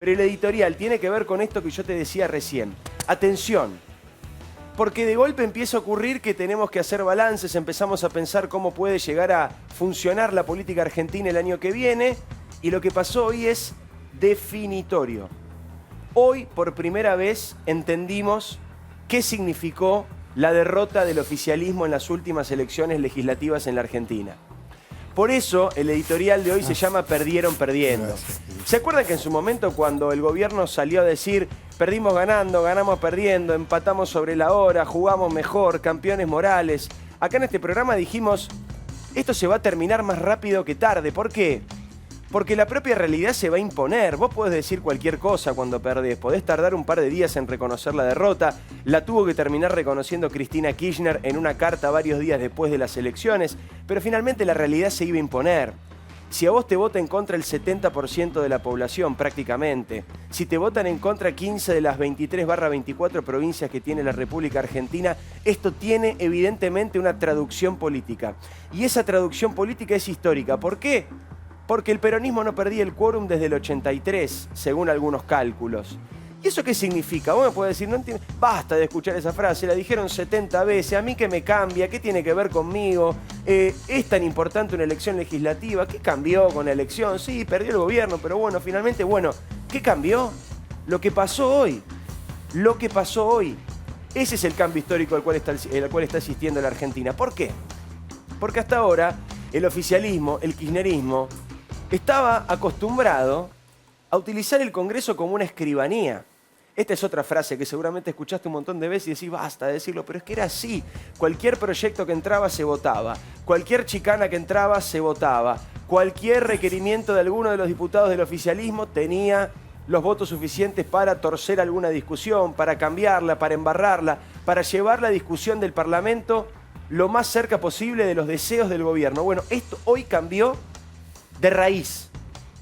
Pero el editorial tiene que ver con esto que yo te decía recién. Atención, porque de golpe empieza a ocurrir que tenemos que hacer balances, empezamos a pensar cómo puede llegar a funcionar la política argentina el año que viene, y lo que pasó hoy es definitorio. Hoy, por primera vez, entendimos qué significó la derrota del oficialismo en las últimas elecciones legislativas en la Argentina. Por eso, el editorial de hoy se llama Perdieron Perdiendo. ¿Se acuerdan que en su momento, cuando el gobierno salió a decir perdimos ganando, ganamos perdiendo, empatamos sobre la hora, jugamos mejor, campeones morales? Acá en este programa dijimos, esto se va a terminar más rápido que tarde. ¿Por qué? Porque la propia realidad se va a imponer. Vos podés decir cualquier cosa cuando perdés. Podés tardar un par de días en reconocer la derrota. La tuvo que terminar reconociendo Cristina Kirchner en una carta varios días después de las elecciones. Pero finalmente la realidad se iba a imponer. Si a vos te vota en contra el 70% de la población prácticamente, si te votan en contra 15 de las 23/24 provincias que tiene la República Argentina, esto tiene evidentemente una traducción política. Y esa traducción política es histórica. ¿Por qué? Porque el peronismo no perdía el quórum desde el 83, según algunos cálculos. ¿Y eso qué significa? Vos me podés decir, no entiendo. Basta de escuchar esa frase, la dijeron 70 veces, a mí qué me cambia, qué tiene que ver conmigo, es tan importante una elección legislativa, ¿qué cambió con la elección? Sí, perdió el gobierno, pero bueno, finalmente, ¿qué cambió? Lo que pasó hoy, lo que pasó hoy. Ese es el cambio histórico al cual está asistiendo la Argentina. ¿Por qué? Porque hasta ahora el oficialismo, el kirchnerismo, estaba acostumbrado a utilizar el Congreso como una escribanía. Esta es otra frase que seguramente escuchaste un montón de veces y decís, basta de decirlo, pero es que era así. Cualquier proyecto que entraba se votaba, cualquier chicana que entraba se votaba, cualquier requerimiento de alguno de los diputados del oficialismo tenía los votos suficientes para torcer alguna discusión, para cambiarla, para embarrarla, para llevar la discusión del Parlamento lo más cerca posible de los deseos del gobierno. Bueno, esto hoy cambió de raíz.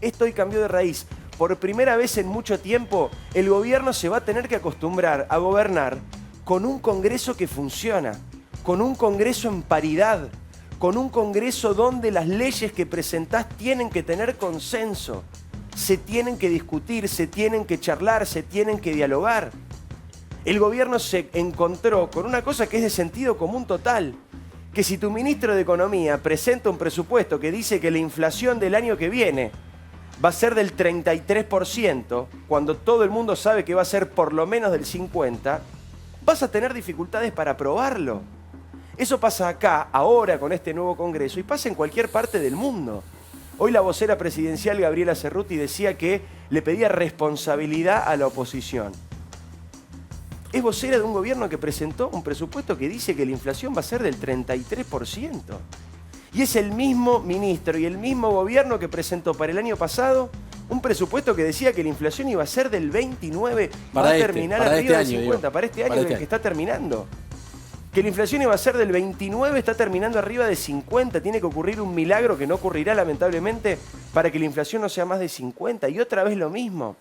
Esto hoy cambió de raíz. Por primera vez en mucho tiempo, el gobierno se va a tener que acostumbrar a gobernar con un Congreso que funciona, con un Congreso en paridad, con un Congreso donde las leyes que presentás tienen que tener consenso, se tienen que discutir, se tienen que charlar, se tienen que dialogar. El gobierno se encontró con una cosa que es de sentido común total, que si tu ministro de Economía presenta un presupuesto que dice que la inflación del año que viene va a ser del 33%, cuando todo el mundo sabe que va a ser por lo menos del 50%, vas a tener dificultades para aprobarlo. Eso pasa acá, ahora, con este nuevo Congreso, y pasa en cualquier parte del mundo. Hoy la vocera presidencial, Gabriela Cerruti, decía que le pedía responsabilidad a la oposición. Es vocera de un gobierno que presentó un presupuesto que dice que la inflación va a ser del 33%. Y es el mismo ministro y el mismo gobierno que presentó para el año pasado un presupuesto que decía que la inflación iba a ser del 29%, va a terminar arriba del 50%, para este año en el que está terminando. Que la inflación iba a ser del 29%, está terminando arriba de 50%. Tiene que ocurrir un milagro que no ocurrirá lamentablemente para que la inflación no sea más de 50%. Y otra vez lo mismo.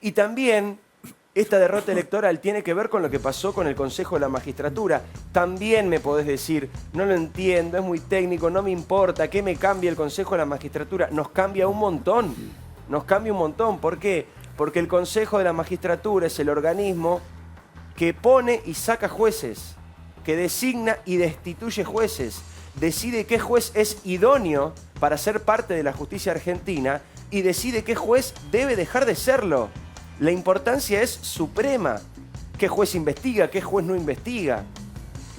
Y también esta derrota electoral tiene que ver con lo que pasó con el Consejo de la Magistratura. También me podés decir, no lo entiendo, es muy técnico, no me importa, ¿qué me cambia el Consejo de la Magistratura? Nos cambia un montón, nos cambia un montón. ¿Por qué? Porque el Consejo de la Magistratura es el organismo que pone y saca jueces, que designa y destituye jueces, decide qué juez es idóneo para ser parte de la justicia argentina y decide qué juez debe dejar de serlo. La importancia es suprema. ¿Qué juez investiga? ¿Qué juez no investiga?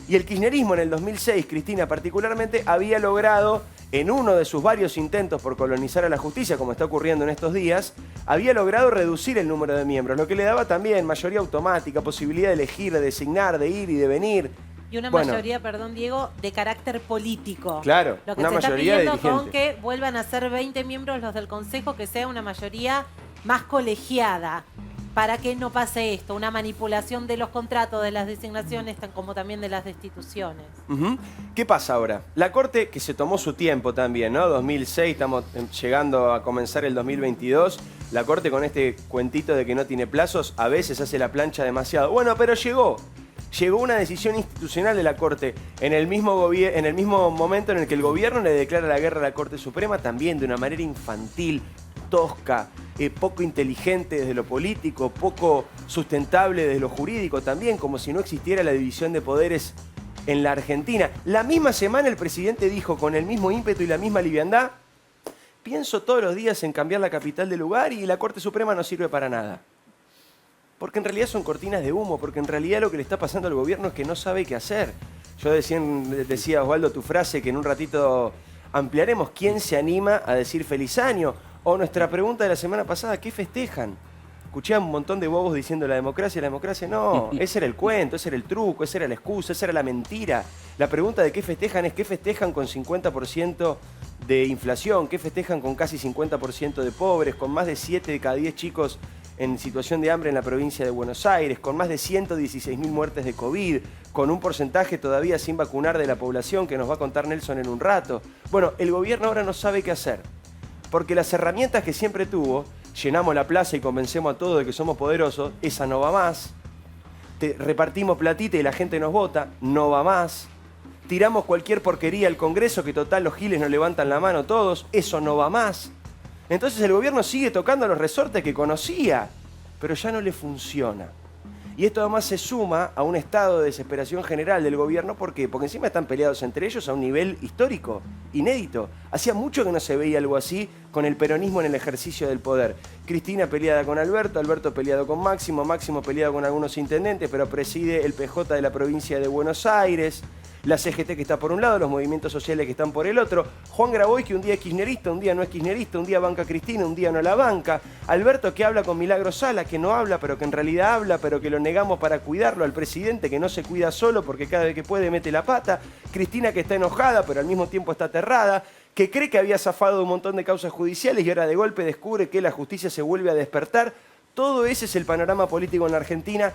Y el kirchnerismo en el 2006, Cristina particularmente, había logrado, en uno de sus varios intentos por colonizar a la justicia, como está ocurriendo en estos días, había logrado reducir el número de miembros, lo que le daba también mayoría automática, posibilidad de elegir, de designar, de ir y de venir. Y una mayoría, perdón Diego, de carácter político. Claro, lo que una se está mayoría pidiendo dirigente. con que vuelvan a ser 20 miembros los del Consejo, que sea una mayoría más colegiada, para que no pase esto, una manipulación de los contratos, de las designaciones, como también de las destituciones. ¿Qué pasa ahora? La Corte, que se tomó su tiempo también, ¿no? 2006, estamos llegando a comenzar el 2022. La Corte, con este cuentito de que no tiene plazos, a veces hace la plancha demasiado. Bueno, pero llegó una decisión institucional de la Corte en el mismo momento en el que el gobierno le declara la guerra a la Corte Suprema, también de una manera infantil, tosca, poco inteligente desde lo político, poco sustentable desde lo jurídico también, como si no existiera la división de poderes en la Argentina. La misma semana el presidente dijo con el mismo ímpetu y la misma liviandad: pienso todos los días en cambiar la capital del lugar y la Corte Suprema no sirve para nada. Porque en realidad son cortinas de humo, porque en realidad lo que le está pasando al gobierno es que no sabe qué hacer. Yo decía, Osvaldo, tu frase que en un ratito ampliaremos. ¿Quién se anima a decir feliz año? O nuestra pregunta de la semana pasada, ¿qué festejan? Escuché a un montón de bobos diciendo la democracia no. Ese era el cuento, ese era el truco, esa era la excusa, esa era la mentira. La pregunta de qué festejan es qué festejan con 50% de inflación, qué festejan con casi 50% de pobres, con más de 7 de cada 10 chicos en situación de hambre en la provincia de Buenos Aires, con más de 116.000 muertes de COVID, con un porcentaje todavía sin vacunar de la población que nos va a contar Nelson en un rato. Bueno, el gobierno ahora no sabe qué hacer, porque las herramientas que siempre tuvo, llenamos la plaza y convencemos a todos de que somos poderosos, esa no va más. Repartimos platita y la gente nos vota, no va más. Tiramos cualquier porquería al Congreso, que total los giles no levantan la mano todos, eso no va más. Entonces el gobierno sigue tocando los resortes que conocía, pero ya no le funciona. Y esto además se suma a un estado de desesperación general del gobierno. ¿Por qué? Porque encima están peleados entre ellos a un nivel histórico, inédito. Hacía mucho que no se veía algo así con el peronismo en el ejercicio del poder. Cristina peleada con Alberto, Alberto peleado con Máximo, Máximo peleado con algunos intendentes, pero preside el PJ de la provincia de Buenos Aires. La CGT que está por un lado, los movimientos sociales que están por el otro. Juan Grabois que un día es kirchnerista, un día no es kirchnerista, un día banca a Cristina, un día no la banca. Alberto que habla con Milagro Sala, que no habla, pero que en realidad habla, pero que lo negamos para cuidarlo. Al presidente que no se cuida solo porque cada vez que puede mete la pata. Cristina que está enojada, pero al mismo tiempo está aterrada. Que cree que había zafado de un montón de causas judiciales y ahora de golpe descubre que la justicia se vuelve a despertar. Todo ese es el panorama político en la Argentina.